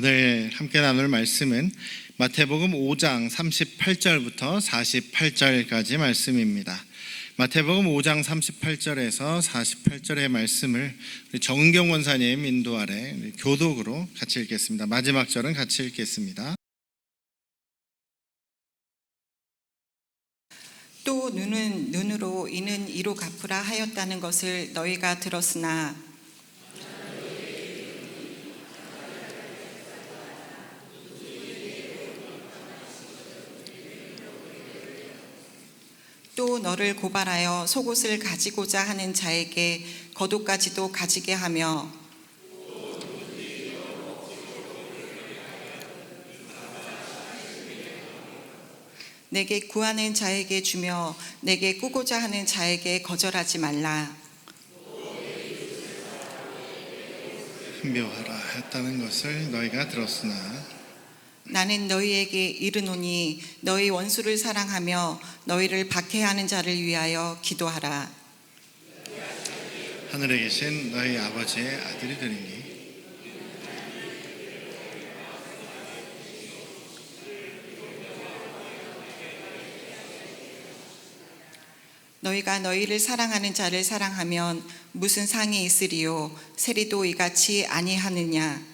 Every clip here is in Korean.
오늘 함께 나눌 말씀은 마태복음 5장 38절부터 48절까지 말씀입니다. 마태복음 5장 38절에서 48절의 말씀을 우리 정은경 원사님 인도 아래 교독으로 같이 읽겠습니다. 마지막 절은 같이 읽겠습니다. 또 눈은 눈으로 이는 이로 갚으라 하였다는 것을 너희가 들었으나 또 너를 고발하여 속옷을 가지고자 하는 자에게 겉옷까지도 가지게 하며 내게 구하는 자에게 주며 내게 꾸고자 하는 자에게 거절하지 말라. 분별하라 했다는 것을 너희가 들었으나 나는 너희에게 이르노니 너희 원수를 사랑하며 너희를 박해하는 자를 위하여 기도하라. 하늘에 계신 너희 아버지의 아들이 되리니 너희가 너희를 사랑하는 자를 사랑하면 무슨 상이 있으리요? 세리도 이같이 아니하느냐?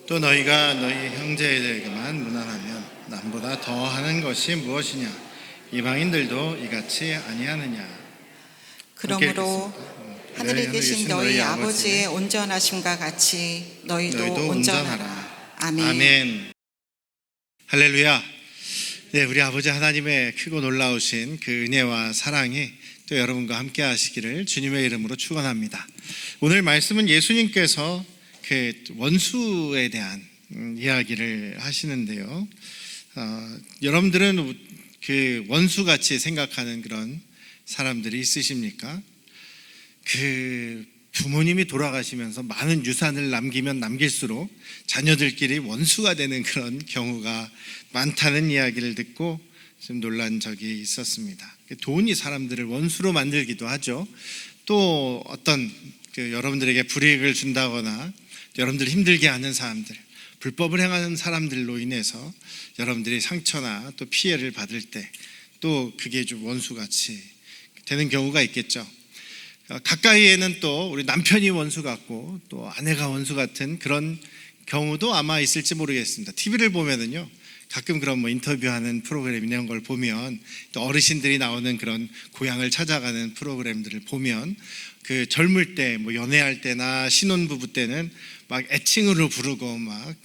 또 너희가 너희 형제에게만 무난하면 남보다 더하는 것이 무엇이냐? 이방인들도 이같이 아니하느냐? 그러므로 하늘에 계신 너희 아버지의 온전하심과 같이 너희도 온전하라. 아멘. 아멘. 할렐루야. 네, 우리 아버지 하나님의 크고 놀라우신 그 은혜와 사랑이 또 여러분과 함께 하시기를 주님의 이름으로 축원합니다. 오늘 말씀은 예수님께서 그 원수에 대한 이야기를 하시는데요. 여러분들은 그 원수같이 생각하는 그런 사람들이 있으십니까? 그 부모님이 돌아가시면서 많은 유산을 남기면 남길수록 자녀들끼리 원수가 되는 그런 경우가 많다는 이야기를 듣고 좀 놀란 적이 있었습니다. 돈이 사람들을 원수로 만들기도 하죠. 또 어떤 여러분들에게 불이익을 준다거나 여러분들을 힘들게 하는 사람들, 불법을 행하는 사람들로 인해서 여러분들이 상처나 또 피해를 받을 때 또 그게 좀 원수같이 되는 경우가 있겠죠. 가까이에는 또 우리 남편이 원수 같고 또 아내가 원수 같은 그런 경우도 아마 있을지 모르겠습니다. TV를 보면은요, 가끔 그런 인터뷰하는 프로그램 이런 걸 보면 또 어르신들이 나오는 그런 고향을 찾아가는 프로그램들을 보면 그 젊을 때 연애할 때나 신혼부부 때는 막 애칭으로 부르고 막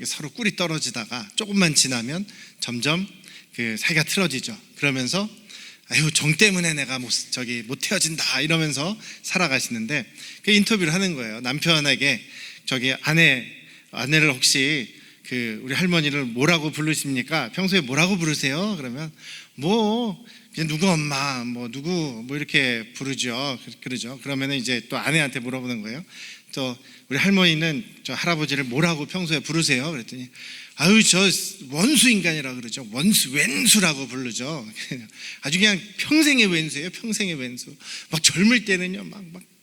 서로 꿀이 떨어지다가 조금만 지나면 점점 그 사이가 틀어지죠. 그러면서 아유, 정 때문에 내가 못 헤어진다 이러면서 살아가시는데 그 인터뷰를 하는 거예요. 남편에게 아내를 혹시 우리 할머니를 뭐라고 부르십니까? 평소에 뭐라고 부르세요? 그러면 그냥 누구 엄마 누구 이렇게 부르죠. 그러죠. 그러면은 이제 또 아내한테 물어보는 거예요. 또 우리 할머니는 저 할아버지를 뭐라고 평소에 부르세요? 그랬더니 아유, 저 원수 인간이라 그러죠. 왼수라고 부르죠. 아주 그냥 평생의 왼수예요. 평생의 왼수. 막 젊을 때는요,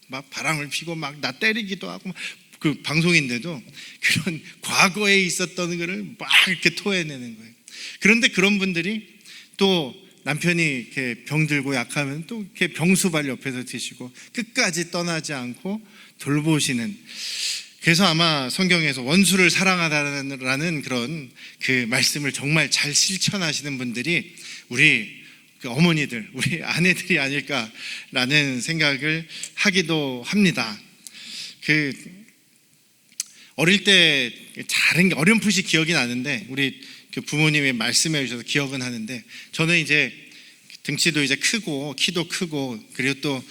막 바람을 피고 막 나 때리기도 하고 그 방송인데도 그런 과거에 있었던 거를 막 이렇게 토해내는 거예요. 그런데 그런 분들이 또 남편이 이렇게 병들고 약하면 또 이렇게 병수발 옆에서 드시고 끝까지 떠나지 않고 돌보시는. 그래서 아마 성경에서 원수를 사랑하라는 그런 그 말씀을 정말 잘 실천하시는 분들이 우리 어머니들, 우리 아내들이 아닐까라는 생각을 하기도 합니다. 어릴 때 어렴풋이 기억이 나는데 우리 부모님이 말씀해 주셔서 기억은 하는데 저는 이제 등치도 이제 크고 키도 크고 그리고 또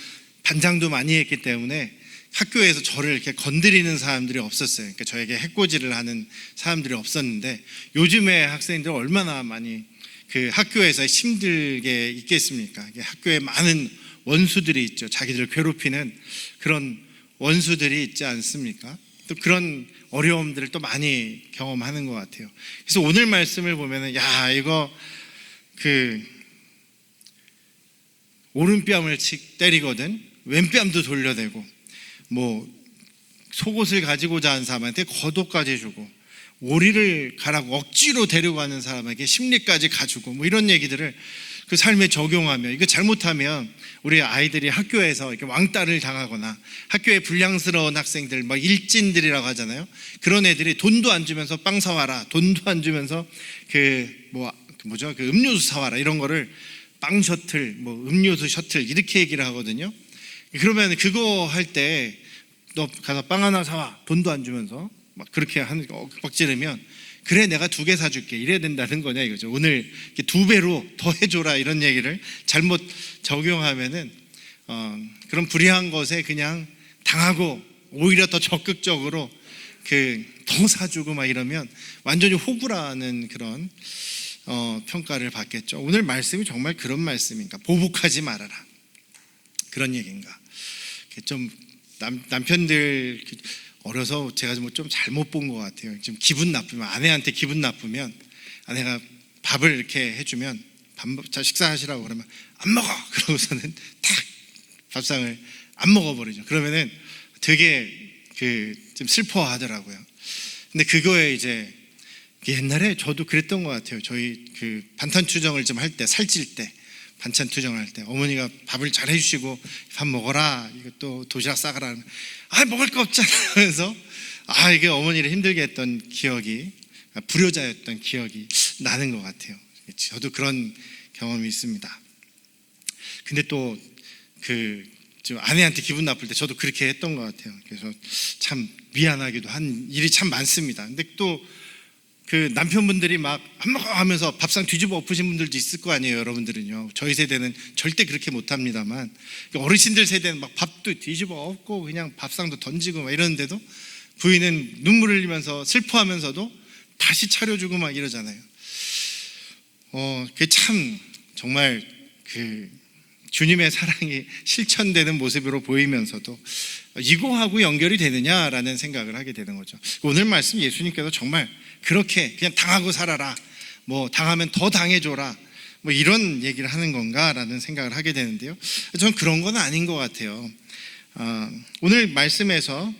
반장도 많이 했기 때문에 학교에서 저를 이렇게 건드리는 사람들이 없었어요. 그러니까 저에게 해코지를 하는 사람들이 없었는데 요즘에 학생들 얼마나 많이 그 학교에서 힘들게 있겠습니까? 학교에 많은 원수들이 있죠. 자기들 괴롭히는 그런 원수들이 있지 않습니까? 또 그런 어려움들을 또 많이 경험하는 것 같아요. 그래서 오늘 말씀을 보면은 이거 오른뺨을 때리거든 왼뺨도 돌려대고 속옷을 가지고자 하는 사람한테 겉옷까지 주고, 오리를 가라고 억지로 데려가는 사람에게 심리까지 가주고, 뭐 이런 얘기들을 그 삶에 적용하며, 이거 잘못하면 우리 아이들이 학교에서 이렇게 왕따를 당하거나, 학교에 불량스러운 학생들, 막 일진들이라고 하잖아요. 그런 애들이 돈도 안 주면서 빵 사와라, 돈도 안 주면서 그 음료수 사와라, 이런 거를 빵 셔틀, 뭐 음료수 셔틀 이렇게 얘기를 하거든요. 그러면 그거 할 때 너 가서 빵 하나 사와, 돈도 안 주면서 막 그렇게 하는 거 빡지르면, 그래 내가 2개 사줄게, 이래야 된다는 거냐 이거죠. 오늘 2배로 더 해줘라, 이런 얘기를 잘못 적용하면은 그런 불의한 것에 그냥 당하고, 오히려 더 적극적으로 더 사주고 막 이러면 완전히 호구라는 그런 평가를 받겠죠. 오늘 말씀이 정말 그런 말씀인가? 보복하지 말아라, 그런 얘기인가? 좀 남편들 어려서 제가 좀 잘못 본 것 같아요. 지금 기분 나쁘면, 아내한테 기분 나쁘면, 아내가 밥을 이렇게 해주면, 자 식사하시라고 그러면 안 먹어, 그러고서는 탁 밥상을 안 먹어버리죠. 그러면은 되게 좀 슬퍼하더라고요. 근데 그거에 이제 옛날에 저도 그랬던 것 같아요. 저희 반찬 투정을 좀 할 때, 살찔 때, 반찬 투정할 때 어머니가 밥을 잘 해주시고 밥 먹어라, 이것도 도시락 싸가라, 먹을 거 없잖아 하면서 이게 어머니를 힘들게 했던 기억이, 불효자였던 기억이 나는 것 같아요. 저도 그런 경험이 있습니다. 근데 또 좀 아내한테 기분 나쁠 때 저도 그렇게 했던 것 같아요. 그래서 참 미안하기도 한 일이 참 많습니다. 근데 또 남편분들이 막 안 먹어 하면서 밥상 뒤집어 엎으신 분들도 있을 거 아니에요. 여러분들은요, 저희 세대는 절대 그렇게 못합니다만, 어르신들 세대는 막 밥도 뒤집어 엎고 그냥 밥상도 던지고 막 이러는데도 부인은 눈물 흘리면서 슬퍼하면서도 다시 차려주고 막 이러잖아요. 그게 참 정말 주님의 사랑이 실천되는 모습으로 보이면서도 이거하고 연결이 되느냐라는 생각을 하게 되는 거죠. 오늘 말씀 예수님께서 정말 그렇게 그냥 당하고 살아라, 뭐 당하면 더 당해줘라, 뭐 이런 얘기를 하는 건가라는 생각을 하게 되는데요. 저는 그런 건 아닌 것 같아요. 오늘 말씀에서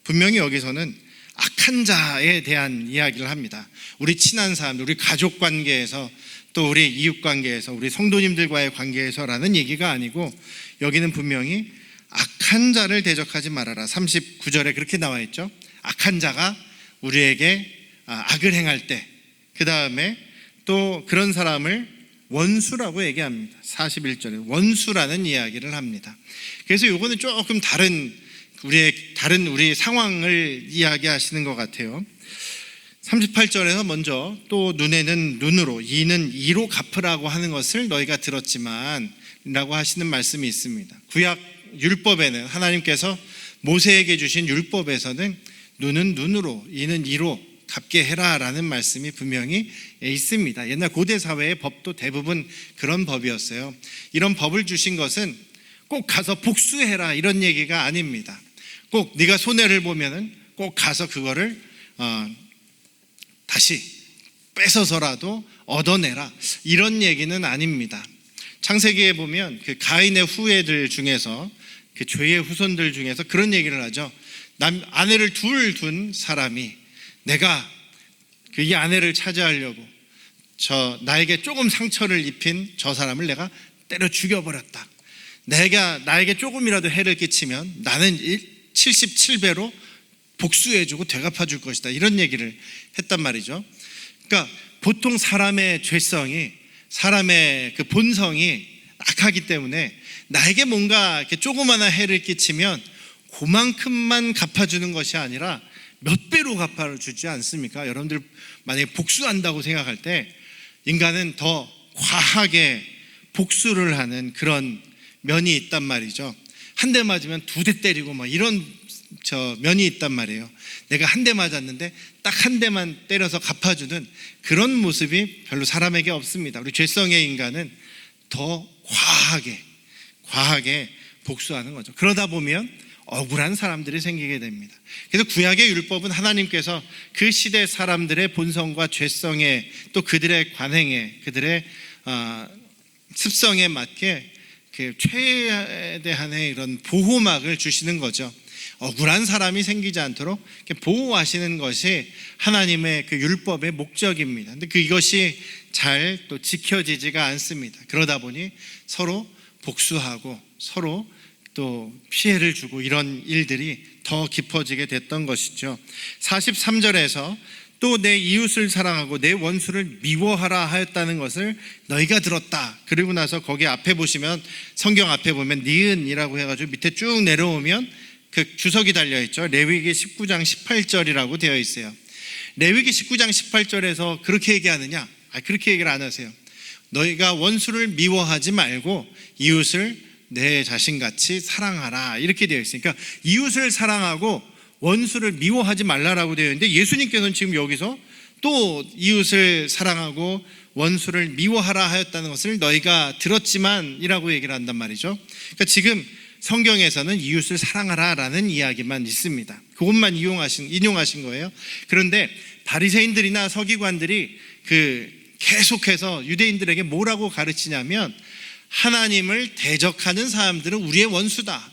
분명히 여기서는 악한 자에 대한 이야기를 합니다. 우리 친한 사람들, 우리 가족 관계에서, 또 우리 이웃 관계에서, 우리 성도님들과의 관계에서라는 얘기가 아니고, 여기는 분명히 악한 자를 대적하지 말아라. 39절에 그렇게 나와 있죠. 악한 자가 우리에게 악을 행할 때, 그 다음에 또 그런 사람을 원수라고 얘기합니다. 41절에 원수라는 이야기를 합니다. 그래서 요거는 조금 다른 우리 상황을 이야기하시는 것 같아요. 38절에서 먼저 또 눈에는 눈으로, 이는 이로 갚으라고 하는 것을 너희가 들었지만 라고 하시는 말씀이 있습니다. 구약 율법에는, 하나님께서 모세에게 주신 율법에서는 눈은 눈으로, 이는 이로 갚게 해라 라는 말씀이 분명히 있습니다. 옛날 고대 사회의 법도 대부분 그런 법이었어요. 이런 법을 주신 것은 꼭 가서 복수해라 이런 얘기가 아닙니다. 꼭 네가 손해를 보면은 꼭 가서 그거를 다시 뺏어서라도 얻어내라, 이런 얘기는 아닙니다. 창세기에 보면 가인의 후예들 중에서, 죄의 후손들 중에서 그런 얘기를 하죠. 아내를 둘 둔 사람이, 내가 이 아내를 차지하려고 나에게 조금 상처를 입힌 저 사람을 내가 때려 죽여버렸다. 나에게 조금이라도 해를 끼치면 나는 77배로 복수해주고 되갚아줄 것이다, 이런 얘기를 했단 말이죠. 그러니까 보통 사람의 죄성이, 사람의 본성이 악하기 때문에 나에게 뭔가 이렇게 조그마한 해를 끼치면 그만큼만 갚아주는 것이 아니라 몇 배로 갚아주지 않습니까? 여러분들 만약에 복수한다고 생각할 때 인간은 더 과하게 복수를 하는 그런 면이 있단 말이죠. 한 대 맞으면 2대 때리고 막 이런 면이 있단 말이에요. 내가 한 대 맞았는데 딱 한 대만 때려서 갚아주는 그런 모습이 별로 사람에게 없습니다. 우리 죄성의 인간은 더 과하게 복수하는 거죠. 그러다 보면 억울한 사람들이 생기게 됩니다. 그래서 구약의 율법은 하나님께서 그 시대 사람들의 본성과 죄성에, 또 그들의 관행에, 그들의 습성에 맞게 최대한의 이런 보호막을 주시는 거죠. 억울한 사람이 생기지 않도록 이렇게 보호하시는 것이 하나님의 그 율법의 목적입니다. 근데 이것이 잘 또 지켜지지가 않습니다. 그러다 보니 서로 복수하고 서로 또 피해를 주고 이런 일들이 더 깊어지게 됐던 것이죠. 43절에서 또 내 이웃을 사랑하고 내 원수를 미워하라 하였다는 것을 너희가 들었다. 그리고 나서 거기 앞에 보시면, 성경 앞에 보면 니은이라고 해가지고 밑에 쭉 내려오면 그 주석이 달려있죠. 레위기 19장 18절이라고 되어 있어요. 레위기 19장 18절에서 그렇게 얘기하느냐? 그렇게 얘기를 안 하세요. 너희가 원수를 미워하지 말고 이웃을 내 자신같이 사랑하라, 이렇게 되어 있으니까 이웃을 사랑하고 원수를 미워하지 말라라고 되어 있는데, 예수님께서는 지금 여기서 또 이웃을 사랑하고 원수를 미워하라 하였다는 것을 너희가 들었지만 이라고 얘기를 한단 말이죠. 그러니까 지금 성경에서는 이웃을 사랑하라라는 이야기만 있습니다. 그것만 인용하신 거예요. 그런데 바리새인들이나 서기관들이 계속해서 유대인들에게 뭐라고 가르치냐면, 하나님을 대적하는 사람들은 우리의 원수다.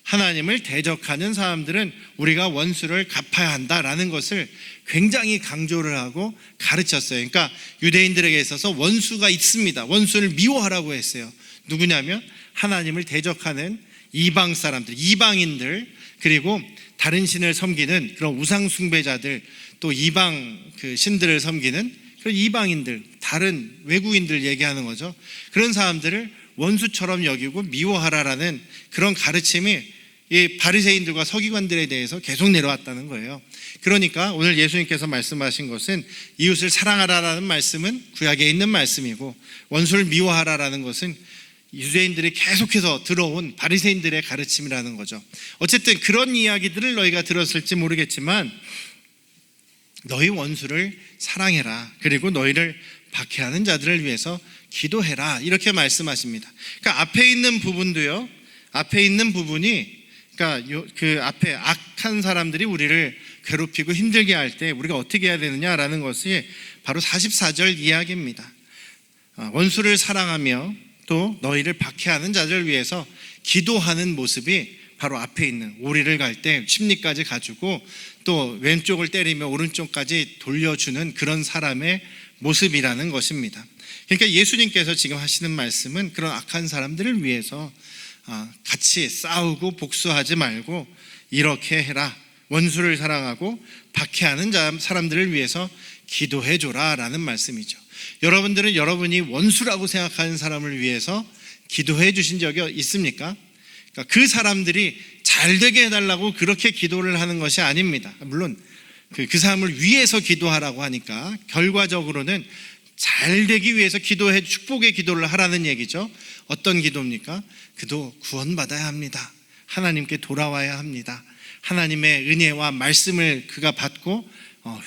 하나님을 대적하는 사람들은 우리가 원수를 갚아야 한다라는 것을 굉장히 강조를 하고 가르쳤어요. 그러니까 유대인들에게 있어서 원수가 있습니다. 원수를 미워하라고 했어요. 누구냐면 하나님을 대적하는 이방 사람들, 이방인들, 그리고 다른 신을 섬기는 그런 우상 숭배자들, 또 이방 신들을 섬기는 그런 이방인들, 다른 외국인들 얘기하는 거죠. 그런 사람들을 원수처럼 여기고 미워하라라는 그런 가르침이 이 바리새인들과 서기관들에 대해서 계속 내려왔다는 거예요. 그러니까 오늘 예수님께서 말씀하신 것은 이웃을 사랑하라라는 말씀은 구약에 있는 말씀이고, 원수를 미워하라라는 것은 유대인들이 계속해서 들어온 바리새인들의 가르침이라는 거죠. 어쨌든 그런 이야기들을 너희가 들었을지 모르겠지만 너희 원수를 사랑해라, 그리고 너희를 박해하는 자들을 위해서 기도해라, 이렇게 말씀하십니다. 그러니까 앞에 있는 부분도요, 앞에 있는 부분이, 그러니까 그 앞에 악한 사람들이 우리를 괴롭히고 힘들게 할 때 우리가 어떻게 해야 되느냐라는 것이 바로 44절 이야기입니다. 원수를 사랑하며 또 너희를 박해하는 자들을 위해서 기도하는 모습이 바로 앞에 있는, 오리를 갈 때 심리까지 가지고 또 왼쪽을 때리며 오른쪽까지 돌려주는 그런 사람의 모습이라는 것입니다. 그러니까 예수님께서 지금 하시는 말씀은 그런 악한 사람들을 위해서 같이 싸우고 복수하지 말고 이렇게 해라. 원수를 사랑하고 박해하는 사람들을 위해서 기도해줘라 라는 말씀이죠. 여러분들은 여러분이 원수라고 생각하는 사람을 위해서 기도해 주신 적이 있습니까? 그러니까 그 사람들이 잘 되게 해달라고 그렇게 기도를 하는 것이 아닙니다. 물론 그 사람을 위해서 기도하라고 하니까 결과적으로는 잘 되기 위해서 기도해, 축복의 기도를 하라는 얘기죠. 어떤 기도입니까? 그도 구원받아야 합니다. 하나님께 돌아와야 합니다. 하나님의 은혜와 말씀을 그가 받고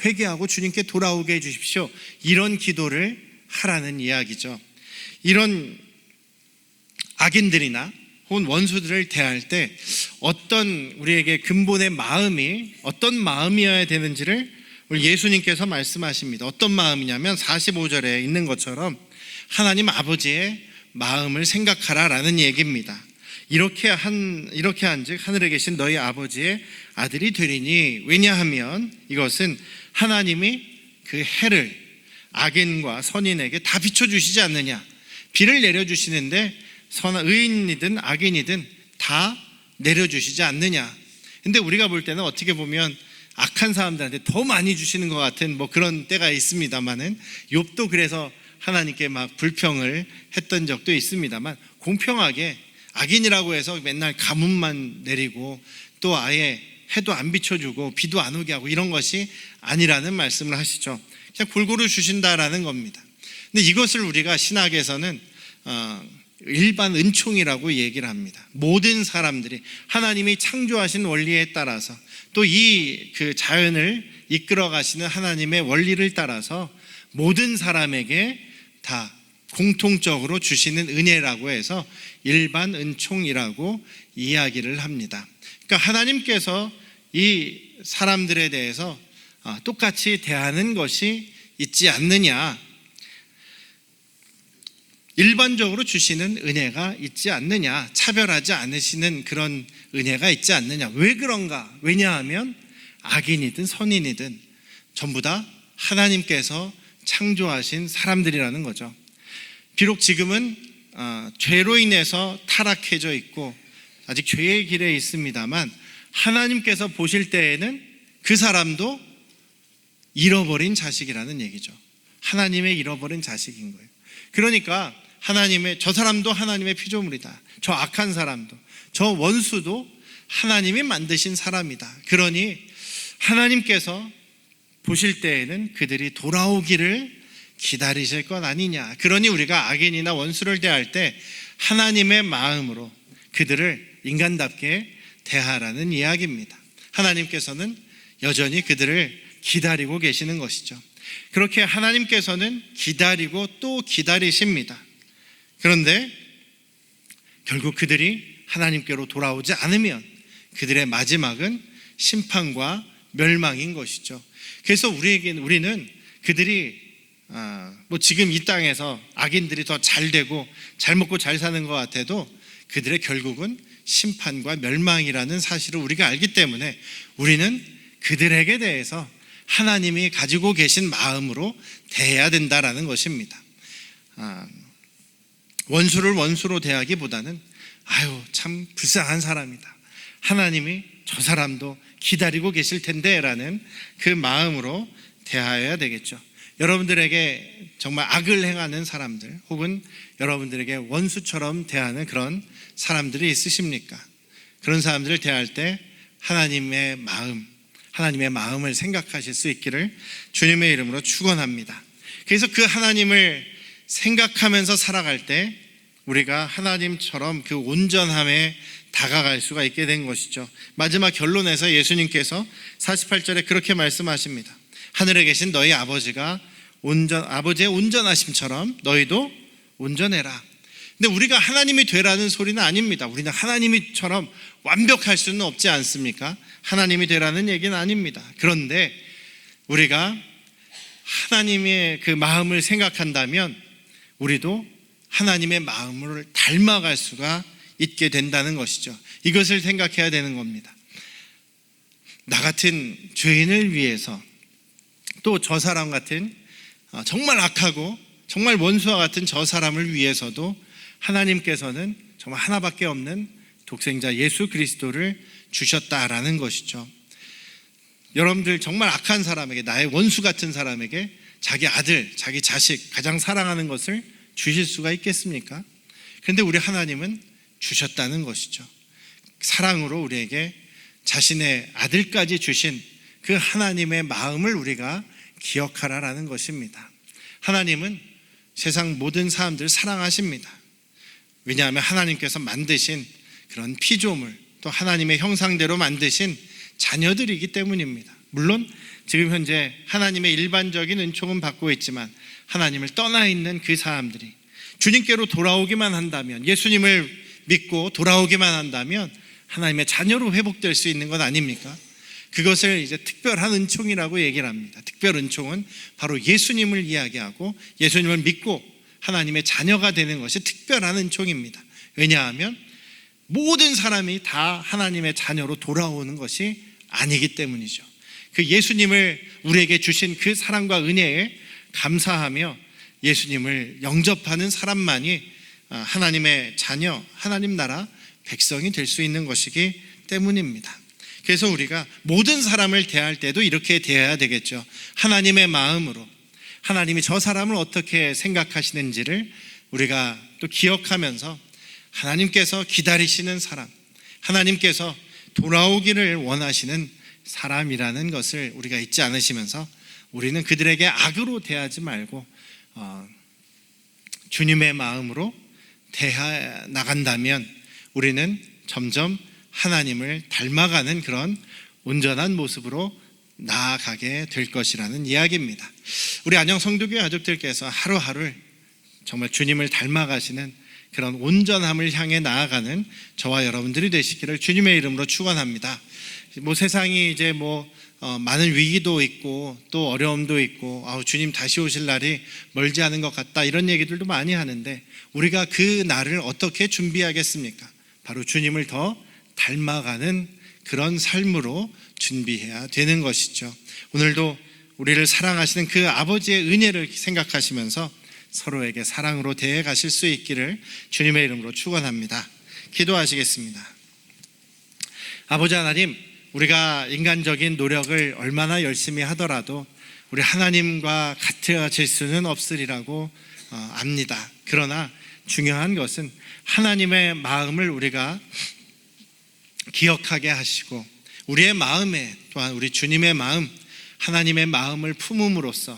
회개하고 주님께 돌아오게 해주십시오. 이런 기도를 하라는 이야기죠. 이런 악인들이나 혹은 원수들을 대할 때 어떤 우리에게 근본의 마음이 어떤 마음이어야 되는지를 우리 예수님께서 말씀하십니다. 어떤 마음이냐면 45절에 있는 것처럼 하나님 아버지의 마음을 생각하라라는 얘기입니다. 이렇게 한즉 하늘에 계신 너희 아버지의 아들이 되리니, 왜냐하면 이것은 하나님이 그 해를 악인과 선인에게 다 비춰주시지 않느냐. 비를 내려주시는데 의인이든 악인이든 다 내려주시지 않느냐. 근데 우리가 볼 때는 어떻게 보면 악한 사람들한테 더 많이 주시는 것 같은 그런 때가 있습니다만은, 욥도 그래서 하나님께 막 불평을 했던 적도 있습니다만, 공평하게 악인이라고 해서 맨날 가뭄만 내리고 또 아예 해도 안 비춰주고 비도 안 오게 하고 이런 것이 아니라는 말씀을 하시죠. 그냥 골고루 주신다라는 겁니다. 근데 이것을 우리가 신학에서는 일반 은총이라고 얘기를 합니다. 모든 사람들이 하나님이 창조하신 원리에 따라서 또 그 자연을 이끌어 가시는 하나님의 원리를 따라서 모든 사람에게 다 공통적으로 주시는 은혜라고 해서 일반 은총이라고 이야기를 합니다. 그러니까 하나님께서 이 사람들에 대해서 똑같이 대하는 것이 있지 않느냐. 일반적으로 주시는 은혜가 있지 않느냐, 차별하지 않으시는 그런 은혜가 있지 않느냐. 왜 그런가? 왜냐하면 악인이든 선인이든 전부 다 하나님께서 창조하신 사람들이라는 거죠. 비록 지금은 죄로 인해서 타락해져 있고 아직 죄의 길에 있습니다만, 하나님께서 보실 때에는 그 사람도 잃어버린 자식이라는 얘기죠. 하나님의 잃어버린 자식인 거예요. 그러니까 저 사람도 하나님의 피조물이다. 저 악한 사람도, 저 원수도 하나님이 만드신 사람이다. 그러니 하나님께서 보실 때에는 그들이 돌아오기를 기다리실 것 아니냐. 그러니 우리가 악인이나 원수를 대할 때 하나님의 마음으로 그들을 인간답게 대하라는 이야기입니다. 하나님께서는 여전히 그들을 기다리고 계시는 것이죠. 그렇게 하나님께서는 기다리고 또 기다리십니다. 그런데 결국 그들이 하나님께로 돌아오지 않으면 그들의 마지막은 심판과 멸망인 것이죠. 그래서 우리는 그들이 지금 이 땅에서 악인들이 더 잘 되고 잘 먹고 잘 사는 것 같아도 그들의 결국은 심판과 멸망이라는 사실을 우리가 알기 때문에 우리는 그들에게 대해서 하나님이 가지고 계신 마음으로 대해야 된다라는 것입니다. 원수를 원수로 대하기보다는 참 불쌍한 사람이다, 하나님이 저 사람도 기다리고 계실 텐데 라는 그 마음으로 대하여야 되겠죠. 여러분들에게 정말 악을 행하는 사람들, 혹은 여러분들에게 원수처럼 대하는 그런 사람들이 있으십니까? 그런 사람들을 대할 때 하나님의 마음을 생각하실 수 있기를 주님의 이름으로 축원합니다. 그래서 그 하나님을 생각하면서 살아갈 때 우리가 하나님처럼 그 온전함에 다가갈 수가 있게 된 것이죠. 마지막 결론에서 예수님께서 48절에 그렇게 말씀하십니다. 하늘에 계신 너희 아버지의 온전하심처럼 너희도 온전해라. 근데 우리가 하나님이 되라는 소리는 아닙니다. 우리는 하나님이처럼 완벽할 수는 없지 않습니까? 하나님이 되라는 얘기는 아닙니다. 그런데 우리가 하나님의 그 마음을 생각한다면 우리도 하나님의 마음을 닮아갈 수가 있게 된다는 것이죠. 이것을 생각해야 되는 겁니다. 나 같은 죄인을 위해서, 또 저 사람 같은 정말 악하고 정말 원수와 같은 저 사람을 위해서도 하나님께서는 정말 하나밖에 없는 독생자 예수 그리스도를 주셨다라는 것이죠. 여러분들 정말 악한 사람에게, 나의 원수 같은 사람에게 자기 아들, 자기 자식, 가장 사랑하는 것을 주실 수가 있겠습니까? 그런데 우리 하나님은 주셨다는 것이죠. 사랑으로 우리에게 자신의 아들까지 주신 그 하나님의 마음을 우리가 기억하라라는 것입니다. 하나님은 세상 모든 사람들을 사랑하십니다. 왜냐하면 하나님께서 만드신 그런 피조물, 또 하나님의 형상대로 만드신 자녀들이기 때문입니다. 물론 지금 현재 하나님의 일반적인 은총은 받고 있지만 하나님을 떠나 있는 그 사람들이 주님께로 돌아오기만 한다면, 예수님을 믿고 돌아오기만 한다면 하나님의 자녀로 회복될 수 있는 것 아닙니까? 그것을 이제 특별한 은총이라고 얘기를 합니다. 특별 은총은 바로 예수님을 이야기하고 예수님을 믿고 하나님의 자녀가 되는 것이 특별한 은총입니다. 왜냐하면 모든 사람이 다 하나님의 자녀로 돌아오는 것이 아니기 때문이죠. 그 예수님을 우리에게 주신 그 사랑과 은혜에 감사하며 예수님을 영접하는 사람만이 하나님의 자녀, 하나님 나라 백성이 될 수 있는 것이기 때문입니다. 그래서 우리가 모든 사람을 대할 때도 이렇게 대해야 되겠죠. 하나님의 마음으로, 하나님이 저 사람을 어떻게 생각하시는지를 우리가 또 기억하면서 하나님께서 기다리시는 사람, 하나님께서 돌아오기를 원하시는 사람이라는 것을 우리가 잊지 않으시면서 우리는 그들에게 악으로 대하지 말고 주님의 마음으로 대해 나간다면 우리는 점점 하나님을 닮아가는 그런 온전한 모습으로 나아가게 될 것이라는 이야기입니다. 우리 안녕 성도교회 가족들께서 하루하루 정말 주님을 닮아가시는 그런 온전함을 향해 나아가는 저와 여러분들이 되시기를 주님의 이름으로 축원합니다. 세상이 이제 많은 위기도 있고 또 어려움도 있고 주님 다시 오실 날이 멀지 않은 것 같다, 이런 얘기들도 많이 하는데, 우리가 그 날을 어떻게 준비하겠습니까? 바로 주님을 더 닮아가는 그런 삶으로 준비해야 되는 것이죠. 오늘도 우리를 사랑하시는 그 아버지의 은혜를 생각하시면서 서로에게 사랑으로 대해 가실 수 있기를 주님의 이름으로 축원합니다. 기도하시겠습니다. 아버지 하나님, 우리가 인간적인 노력을 얼마나 열심히 하더라도 우리 하나님과 같아질 수는 없으리라고 압니다. 그러나 중요한 것은 하나님의 마음을 우리가 기억하게 하시고, 우리의 마음에 또한 우리 주님의 마음, 하나님의 마음을 품음으로써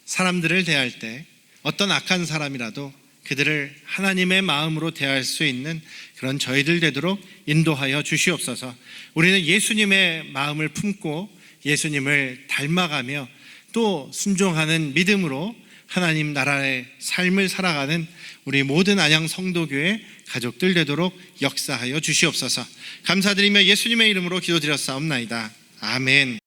사람들을 대할 때 어떤 악한 사람이라도 그들을 하나님의 마음으로 대할 수 있는 그런 저희들 되도록 인도하여 주시옵소서. 우리는 예수님의 마음을 품고 예수님을 닮아가며 또 순종하는 믿음으로 하나님 나라의 삶을 살아가는 우리 모든 안양 성도교회 가족들 되도록 역사하여 주시옵소서. 감사드리며 예수님의 이름으로 기도드렸사옵나이다. 아멘.